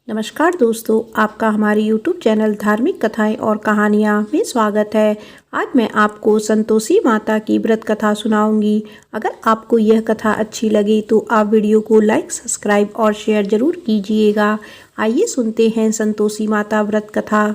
नमस्कार दोस्तों, आपका हमारे YouTube चैनल धार्मिक कथाएं और कहानियां में स्वागत है। आज मैं आपको संतोषी माता की व्रत कथा सुनाऊंगी। अगर आपको यह कथा अच्छी लगे तो आप वीडियो को लाइक, सब्सक्राइब और शेयर जरूर कीजिएगा। आइए सुनते हैं संतोषी माता व्रत कथा।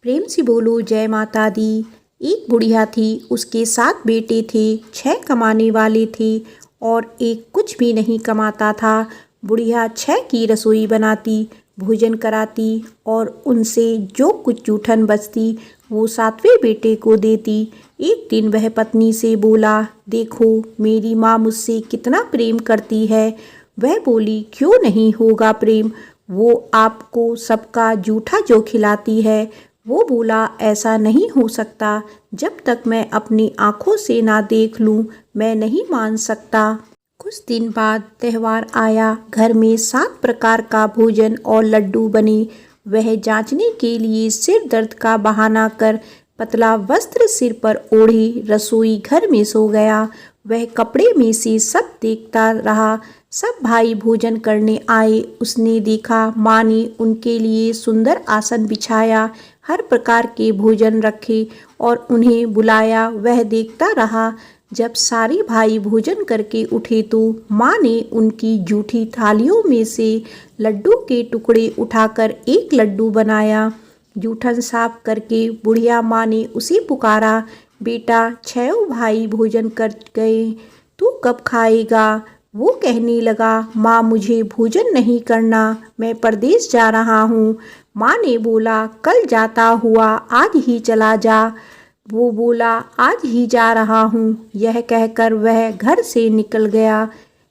प्रेम से बोलो जय माता दी। एक बुढ़िया थी, उसके 7 बेटे थे। 6 कमाने वाले थे और एक कुछ भी नहीं कमाता था। बुढ़िया 6 की रसोई बनाती, भोजन कराती और उनसे जो कुछ जूठन बचती वो 7वें बेटे को देती। एक दिन वह पत्नी से बोला, देखो मेरी माँ मुझसे कितना प्रेम करती है। वह बोली, क्यों नहीं होगा प्रेम, वो आपको सबका जूठा जो खिलाती है। वो बोला, ऐसा नहीं हो सकता, जब तक मैं अपनी आँखों से ना देख लूँ मैं नहीं मान सकता। कुछ दिन बाद त्यौहार आया। घर में 7 प्रकार का भोजन और लड्डू बने। वह जांचने के लिए सिर दर्द का बहाना कर पतला वस्त्र सिर पर ओढ़े रसोई घर में सो गया। वह कपड़े में से सब देखता रहा। सब भाई भोजन करने आए। उसने देखा माँ ने उनके लिए सुंदर आसन बिछाया, हर प्रकार के भोजन रखे और उन्हें बुलाया। वह देखता रहा। जब सारे भाई भोजन करके उठे तो माँ ने उनकी जूठी थालियों में से लड्डू के टुकड़े उठाकर एक लड्डू बनाया। जूठन साफ करके बुढ़िया माँ ने उसे पुकारा, बेटा 6 भाई भोजन कर गए, तू कब खाएगा। वो कहने लगा, माँ मुझे भोजन नहीं करना, मैं परदेश जा रहा हूँ। माँ ने बोला, कल जाता हुआ आज ही चला जा। वो बोला, आज ही जा रहा हूँ। यह कहकर वह घर से निकल गया।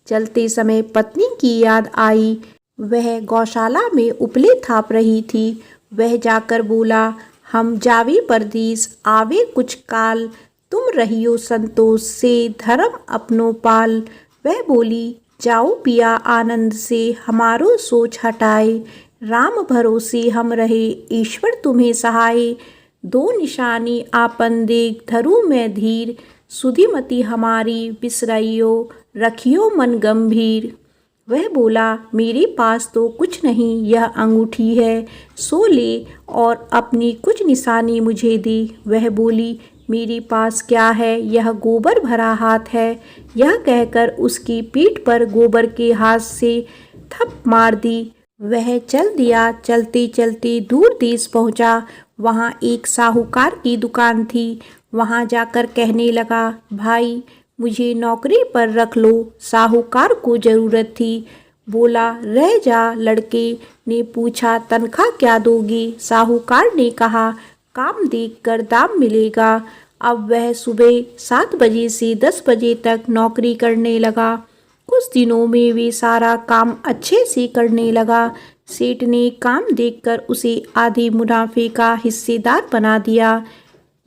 चलते समय पत्नी की याद आई। वह गौशाला में उपले थाप रही थी। वह जाकर बोला, हम जावे परदेस आवे कुछ काल, तुम रहियो संतोष से धर्म अपनो पाल। वह बोली, जाओ पिया आनंद से हमारो सोच हटाए, राम भरोसे हम रहे ईश्वर तुम्हें सहाय। 2 निशानी आपन देख धरू में धीर, सुधिमति हमारी बिसरइयो रखियो मन गंभीर। वह बोला, मेरे पास तो कुछ नहीं, यह अंगूठी है, सो ले और अपनी कुछ निशानी मुझे दे। वह बोली, मेरे पास क्या है, यह गोबर भरा हाथ है। यह कहकर उसकी पीठ पर गोबर के हाथ से थप मार दी। वह चल दिया। चलते चलते दूर देश पहुंचा। वहां एक साहूकार की दुकान थी। वहां जाकर कहने लगा, भाई मुझे नौकरी पर रख लो, साहूकार को ज़रूरत थी। बोला, रह जा। लड़के ने पूछा, तनख्वाह क्या दोगे। साहूकार ने कहा, काम देखकर दाम मिलेगा। अब वह सुबह 7 बजे से 10 बजे तक नौकरी करने लगा। कुछ दिनों में वे सारा काम अच्छे से करने लगा। सेठ ने काम देखकर उसे आधे मुनाफे का हिस्सेदार बना दिया।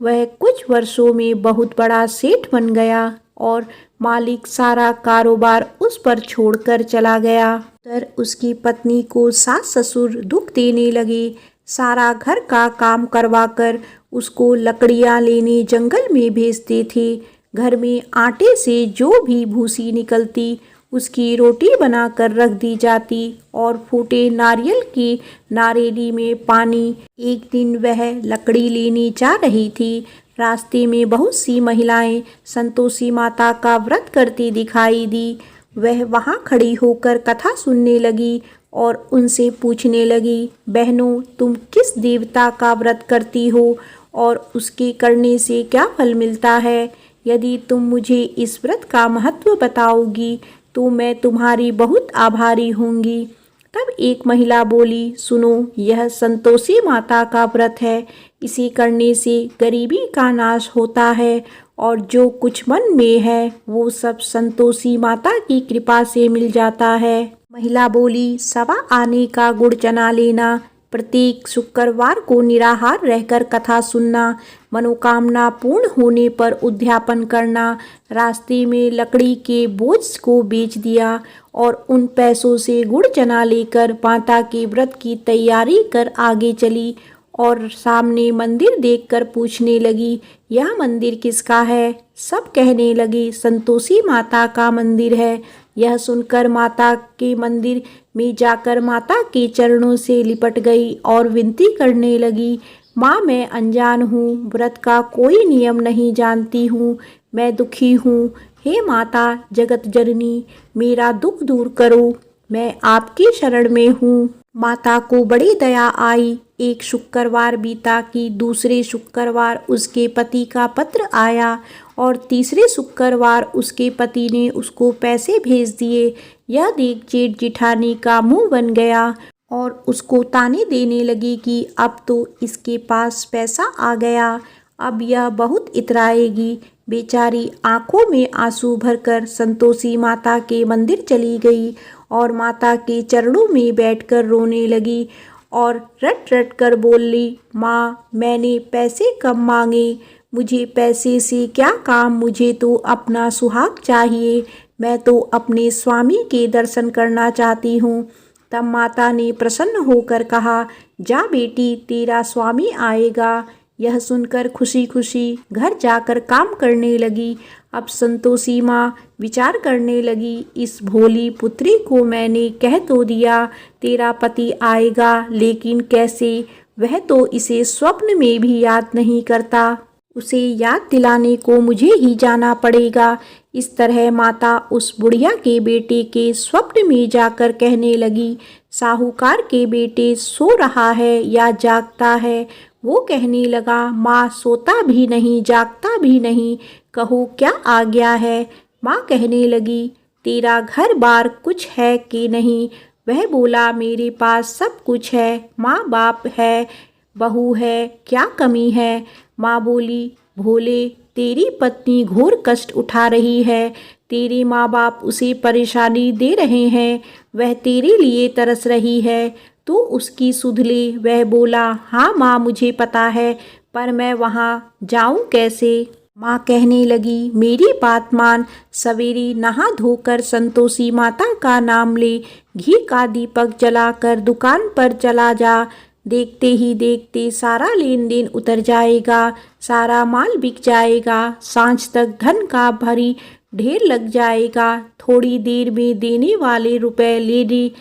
वह कुछ वर्षों में बहुत बड़ा सेठ बन गया और मालिक सारा कारोबार उस पर छोड़कर चला गया। तर उसकी पत्नी को सास ससुर दुख देने लगे। सारा घर का काम करवाकर उसको लकड़ियां लेने जंगल में भेजते थे। घर में आटे से जो भी भूसी निकलती उसकी रोटी बनाकर रख दी जाती और फूटे नारियल की नारेली में पानी। एक दिन वह लकड़ी लेने जा रही थी। रास्ते में बहुत सी महिलाएं संतोषी माता का व्रत करती दिखाई दी। वह वहां खड़ी होकर कथा सुनने लगी और उनसे पूछने लगी, बहनों तुम किस देवता का व्रत करती हो और उसके करने से क्या फल मिलता है। यदि तुम मुझे इस व्रत का महत्व बताओगी तो मैं तुम्हारी बहुत आभारी होंगी। तब एक महिला बोली, सुनो, यह संतोषी माता का व्रत है। इसे करने से गरीबी का नाश होता है और जो कुछ मन में है वो सब संतोषी माता की कृपा से मिल जाता है। महिला बोली, 1.25 आने का गुड़ चना लेना, प्रत्येक शुक्रवार को निराहार रहकर कथा सुनना, मनोकामना पूर्ण होने पर उद्यापन करना। रास्ते में लकड़ी के बोझ को बेच दिया और उन पैसों से गुड़ चना लेकर माता के व्रत की तैयारी कर आगे चली और सामने मंदिर देखकर पूछने लगी, यह मंदिर किसका है। सब कहने लगे, संतोषी माता का मंदिर है। यह सुनकर माता के मंदिर मैं जाकर माता के चरणों से लिपट गई और विनती करने लगी, माँ मैं अनजान हूँ, व्रत का कोई नियम नहीं जानती हूँ, मैं दुखी हूँ। हे माता जगत जननी, मेरा दुख दूर करो, मैं आपकी शरण में हूँ। माता को बड़ी दया आई। एक शुक्रवार बीता कि दूसरे शुक्रवार उसके पति का पत्र आया और तीसरे शुक्रवार उसके पति ने उसको पैसे भेज दिए। यह देख जेठ जिठानी का मुंह बन गया और उसको ताने देने लगी कि अब तो इसके पास पैसा आ गया, अब यह बहुत इतराएगी। बेचारी आंखों में आंसू भरकर संतोषी माता के मंदिर चली गई और माता के चरणों में बैठकर रोने लगी और रट रट कर बोली, माँ मैंने पैसे कम मांगे, मुझे पैसे से क्या काम, मुझे तो अपना सुहाग चाहिए, मैं तो अपने स्वामी के दर्शन करना चाहती हूँ। तब माता ने प्रसन्न होकर कहा, जा बेटी तेरा स्वामी आएगा। यह सुनकर खुशी खुशी घर जाकर काम करने लगी। अब संतोषी माँ विचार करने लगी, इस भोली पुत्री को मैंने कह तो दिया तेरा पति आएगा, लेकिन कैसे, वह तो इसे स्वप्न में भी याद नहीं करता, उसे याद दिलाने को मुझे ही जाना पड़ेगा। इस तरह माता उस बुढ़िया के बेटे के स्वप्न में जाकर कहने लगी, साहूकार के बेटे सो रहा है या जागता है। वो कहने लगा, माँ सोता भी नहीं जागता भी नहीं, कहो क्या आ गया है। माँ कहने लगी, तेरा घर बार कुछ है कि नहीं। वह बोला, मेरे पास सब कुछ है, माँ बाप है, बहू है, क्या कमी है। माँ बोली, भोले तेरी पत्नी घोर कष्ट उठा रही है, तेरे माँ बाप उसे परेशानी दे रहे हैं, वह तेरे लिए तरस रही है, तो उसकी सुध ले। वह बोला, हाँ माँ मुझे पता है, पर मैं वहाँ जाऊँ कैसे। माँ कहने लगी, मेरी बात मान, सवेरे नहा धोकर संतोषी माता का नाम ले, घी का दीपक जलाकर दुकान पर चला जा, देखते ही देखते सारा लेन देन उतर जाएगा, सारा माल बिक जाएगा, सांझ तक धन का भारी ढेर लग जाएगा, थोड़ी देर में देने वाले रुपए लेने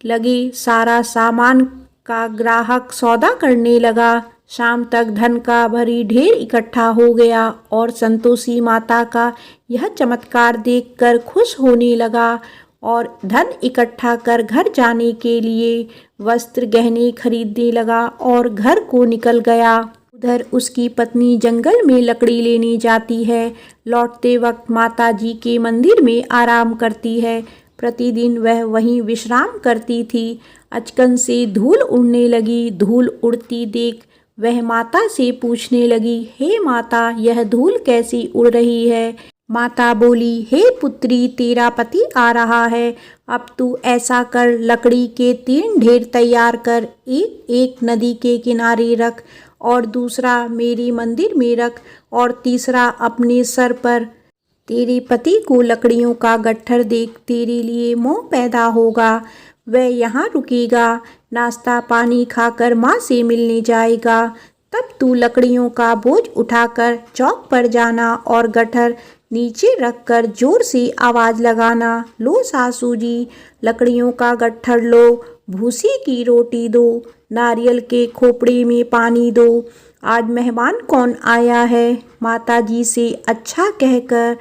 लगे, सारा सामान का ग्राहक सौदा करने लगा, शाम तक धन का भारी ढेर इकट्ठा हो गया और संतोषी माता का यह चमत्कार देखकर खुश होने लगा और धन इकट्ठा कर घर जाने के लिए वस्त्र गहने खरीदने लगा और घर को निकल गया। उधर उसकी पत्नी जंगल में लकड़ी लेने जाती है, लौटते वक्त माता जी के मंदिर में आराम करती है। प्रतिदिन वह वहीं विश्राम करती थी। अचकन से धूल उड़ने लगी। धूल उड़ती देख वह माता से पूछने लगी, हे माता यह धूल कैसी उड़ रही है। माता बोली, हे पुत्री तेरा पति आ रहा है, अब तू ऐसा कर, लकड़ी के 3 ढेर तैयार कर, एक नदी के किनारे रख और दूसरा मेरी मंदिर में रख और तीसरा अपने सर पर। तेरे पति को लकड़ियों का गट्ठर देख तेरे लिए मोह पैदा होगा, वह यहाँ रुकेगा, नाश्ता पानी खाकर माँ से मिलने जाएगा, तब तू लकड़ियों का बोझ उठाकर चौक पर जाना और गट्ठर नीचे रखकर जोर से आवाज़ लगाना, लो सासू जी लकड़ियों का गट्ठर लो, भूसी की रोटी दो, नारियल के खोपड़े में पानी दो, आज मेहमान कौन आया है। माता जी से अच्छा कहकर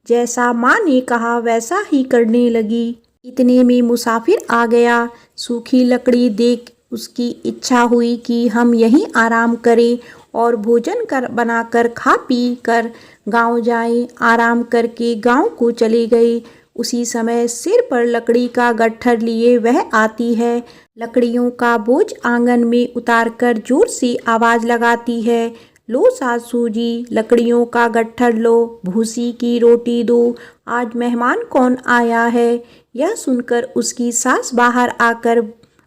जैसा माँ ने कहा वैसा ही करने लगी। इतने में मुसाफिर आ गया। सूखी लकड़ी देख उसकी इच्छा हुई कि हम यहीं आराम करें और भोजन बनाकर खा पी कर गांव जाएं। आराम करके गांव को चले गए। उसी समय सिर पर लकड़ी का गट्ठर लिए वह आती है। लकड़ियों का बोझ आंगन में उतारकर जोर से आवाज़ लगाती है, लो सासू जी लकड़ियों का गट्ठर लो, भूसी की रोटी दो, आज मेहमान कौन आया है। यह सुनकर उसकी सास बाहर आकर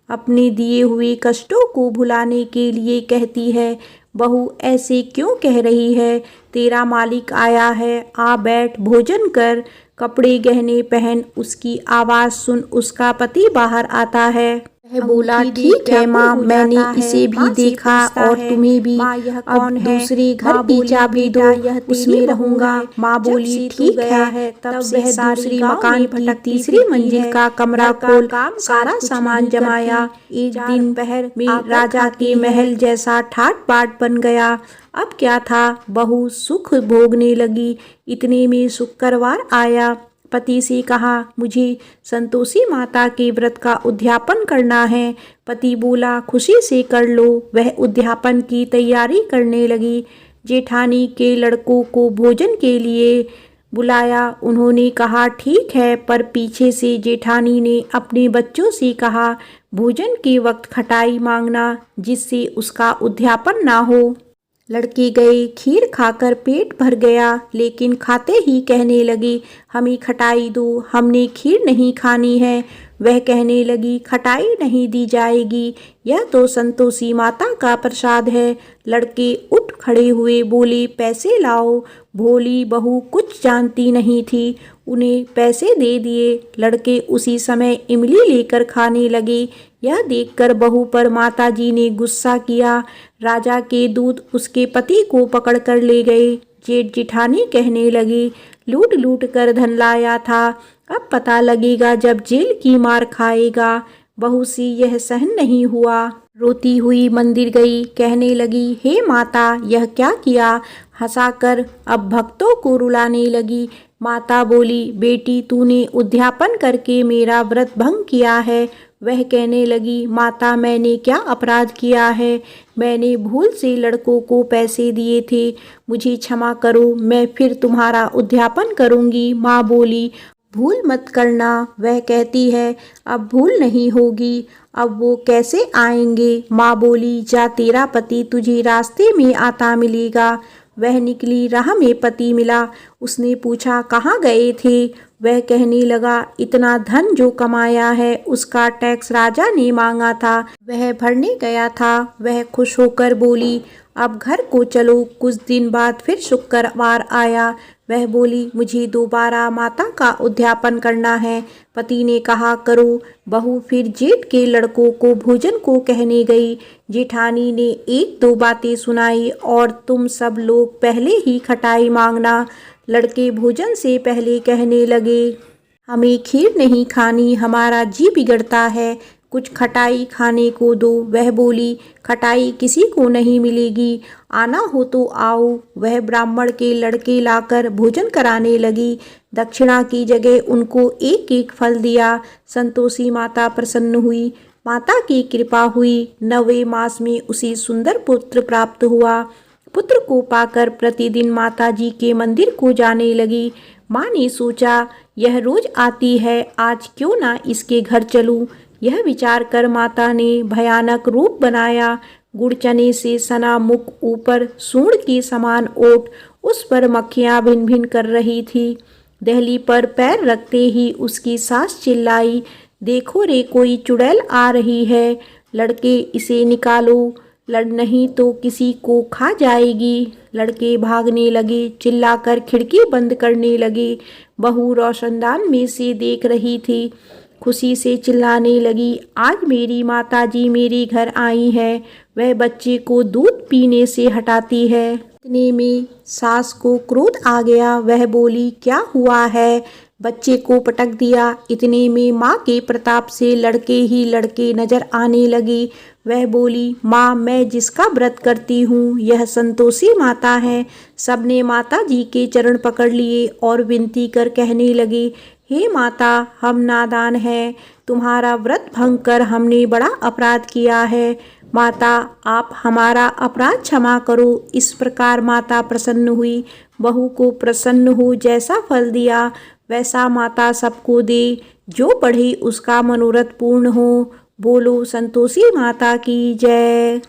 अपने दिए हुए कष्टों को भुलाने के लिए कहती है, बहू ऐसे क्यों कह रही है, तेरा मालिक आया है, आ बैठ भोजन कर, कपड़े गहने पहन। उसकी आवाज़ सुन उसका पति बाहर आता है। वह बोला, ठीक है माँ, मैंने इसे भी देखा और तुम्हें भी। अब दूसरे घर की चाबी दो, उसमें रहूंगा। माँ बोली, ठीक है। तब वह दूसरी मकान की तीसरी मंजिल का कमरा खोल सारा सामान जमाया। एक दिन पहर में राजा के महल जैसा ठाट बाट बन गया। अब क्या था, बहू सुख भोगने लगी। इतने में शुक्रवार आया। पति से कहा, मुझे संतोषी माता के व्रत का उद्यापन करना है। पति बोला, खुशी से कर लो। वह उद्यापन की तैयारी करने लगी। जेठानी के लड़कों को भोजन के लिए बुलाया। उन्होंने कहा, ठीक है, पर पीछे से जेठानी ने अपने बच्चों से कहा, भोजन के वक्त खटाई मांगना, जिससे उसका उद्यापन ना हो। लड़के गए। खीर खाकर पेट भर गया, लेकिन खाते ही कहने लगे, हमें खटाई दो, हमने खीर नहीं खानी है। वह कहने लगी, खटाई नहीं दी जाएगी, यह तो संतोषी माता का प्रसाद है। लड़के उठ खड़े हुए बोले, पैसे लाओ। भोली बहू कुछ जानती नहीं थी, उन्हें पैसे दे दिए। लड़के उसी समय इमली लेकर खाने लगे। यह देखकर बहू पर माताजी ने गुस्सा किया। राजा के दूत उसके पति को पकड़ कर ले गए। जेठ जिठानी कहने लगे, लूट लूट कर धन लाया था, अब पता लगेगा जब जेल की मार खाएगा। बहू से यह सहन नहीं हुआ। रोती हुई मंदिर गई। कहने लगी, हे माता, यह क्या किया। हंसाकर अब भक्तों को रुलाने लगी। माता बोली, बेटी, तूने उद्यापन करके मेरा व्रत भंग किया है। वह कहने लगी, माता, मैंने क्या अपराध किया है। मैंने भूल से लड़कों को पैसे दिए थे, मुझे क्षमा करो, मैं फिर तुम्हारा उद्यापन करूंगी। माँ बोली, भूल मत करना। वह कहती है, अब भूल नहीं होगी, अब वो कैसे आएंगे। माँ बोली, जा, तेरा पति तुझे रास्ते में आता मिलेगा। वह निकली, राह में पति मिला। उसने पूछा, कहाँ गए थे। वह कहने लगा, इतना धन जो कमाया है उसका टैक्स राजा ने मांगा था, वह भरने गया था। वह खुश होकर बोली, अब घर को चलो। कुछ दिन बाद फिर शुक्रवार आया। वह बोली, मुझे दोबारा माता का उद्यापन करना है। पति ने कहा, करो। बहू फिर जेठ के लड़कों को भोजन को कहने गई। जेठानी ने एक दो बातें सुनाई, और तुम सब लोग पहले ही खटाई मांगना। लड़के भोजन से पहले कहने लगे, हमें खीर नहीं खानी, हमारा जी बिगड़ता है, कुछ खटाई खाने को दो। वह बोली, खटाई किसी को नहीं मिलेगी, आना हो तो आओ। वह ब्राह्मण के लड़के लाकर भोजन कराने लगी। दक्षिणा की जगह उनको एक एक फल दिया। संतोषी माता प्रसन्न हुई। माता की कृपा हुई। 9वें मास में उसे सुंदर पुत्र प्राप्त हुआ। पुत्र को पाकर प्रतिदिन माताजी के मंदिर को जाने लगी। माँ ने सोचा, यह रोज आती है, आज क्यों ना इसके घर चलूं। यह विचार कर माता ने भयानक रूप बनाया। गुड़ चने से सना मुख, ऊपर सूंड के समान ओट, उस पर मक्खियां भिन भिन कर रही थी। दहली पर पैर रखते ही उसकी सास चिल्लाई, देखो रे, कोई चुड़ैल आ रही है, लड़के इसे निकालो, लड़ नहीं तो किसी को खा जाएगी। लड़के भागने लगे, चिल्लाकर खिड़की बंद करने लगे। बहू रोशनदान में से देख रही थी, खुशी से चिल्लाने लगी, आज मेरी माताजी मेरे घर आई है। वह बच्चे को दूध पीने से हटाती है। इतने में सास को क्रोध आ गया। वह बोली, क्या हुआ है। बच्चे को पटक दिया। इतने में माँ के प्रताप से लड़के ही लड़के नजर आने लगे। वह बोली, माँ, मैं जिसका व्रत करती हूँ यह संतोषी माता है। सबने माता जी के चरण पकड़ लिए और विनती कर कहने लगे, हे माता, हम नादान हैं, तुम्हारा व्रत भंग कर हमने बड़ा अपराध किया है। माता, आप हमारा अपराध क्षमा करो। इस प्रकार माता प्रसन्न हुई। बहू को प्रसन्न हो जैसा फल दिया वैसा माता सबको दे। जो पढ़े उसका मनोरथ पूर्ण हो। बोलो संतोषी माता की जय।